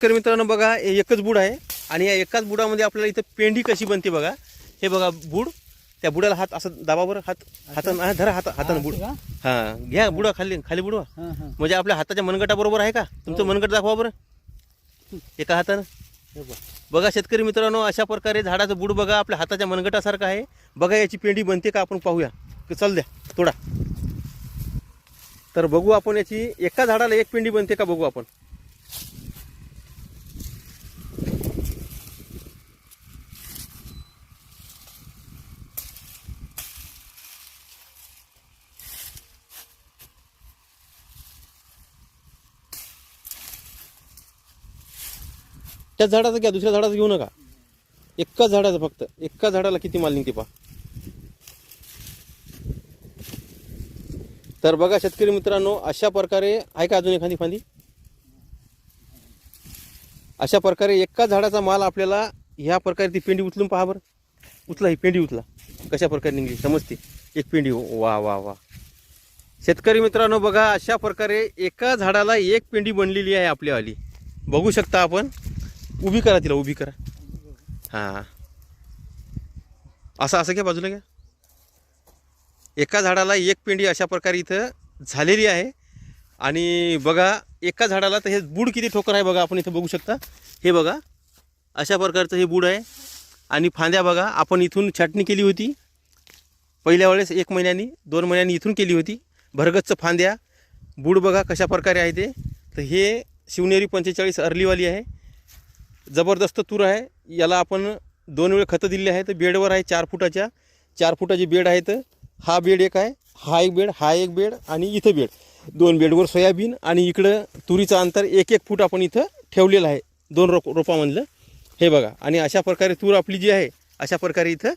शेतकरी मित्रांनो बघा हे एकच बुड आहे आणि या एकाच बुडामध्ये आपल्याला इथं पेंडी कशी बनते बघा. हे बघा बुड, त्या बुडाला हात असं दाबावर हातानं धरा हातानं बुड. हां घ्या बुडा खाली खाली बुडवा. म्हणजे आपल्या हाताच्या मनगटा बरोबर आहे का? तुमचं मनगट दाखवा बरं एका हातानं. बघा शेतकरी मित्रांनो अशा प्रकारे झाडाचं बुड बघा आपल्या हाताच्या मनगटासारखं आहे. बघा याची पेंडी बनते का आपण पाहूया. चल द्या थोडा. तर बघू आपण याची एका झाडाला एक पेंडी बनते का बघू आपण. त्याच झाडाचं घ्या, दुसऱ्या झाडाचं घेऊ नका. एकाच झाडाचं फक्त एका झाडाला किती माल निघते पहा. तर बघा शेतकरी मित्रांनो अशा प्रकारे आहे का अजून एखादी फांदी. अशा प्रकारे एका झाडाचा माल आपल्याला ह्या प्रकारे ती पेंडी उचलून पहा बरं. उचला ही पेंडी उचला कशा प्रकारे निघली समजते एक पेंडी. वा वा वा शेतकरी मित्रांनो बघा अशा प्रकारे एका झाडाला एक पेंडी बनलेली आहे आपल्यावाली. बघू शकता आपण. उभी करा तिला, उभी करा. हां असं घ्या, बाजूला घ्या. एका झाडाला एक पेंडी अशा प्रकारे इथं झालेली आहे. आणि बघा एका झाडाला तर हे बूड किती ठोकर आहे बघा आपण इथं बघू शकता. हे बघा अशा प्रकारचं हे बूड आहे. आणि फांद्या बघा आपण इथून छाटणी केली होती पहिल्या वेळेस 1 महिन्यांनी 2 महिन्यांनी इथून केली होती. भरगच्च फांद्या बूड बघा कशा प्रकारे आहे ते. तर हे शिवनेरी 45 अर्लीवाली आहे. जबरदस्त तूर आहे. याला आपण 2 वेळ खतं दिले आहेत. बेडवर आहे 4 फुटाची बेड आहेत. हा बेड एक आहे, हा एक बेड, हा एक बेड आणि इथं बेड. 2 बेडवर सोयाबीन आणि इकडं तुरीचं अंतर 1-1 फूट आपण इथं ठेवलेलं आहे 2 रोपामधलं. हे बघा आणि अशा प्रकारे तूर आपली जी आहे अशा प्रकारे इथं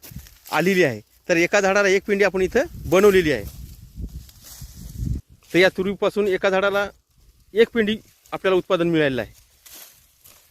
आलेली आहे. तर एका झाडाला एक पेंडी आपण इथं बनवलेली आहे. तर या तुरीपासून एका झाडाला एक पेंडी आपल्याला उत्पादन मिळालेलं आहे.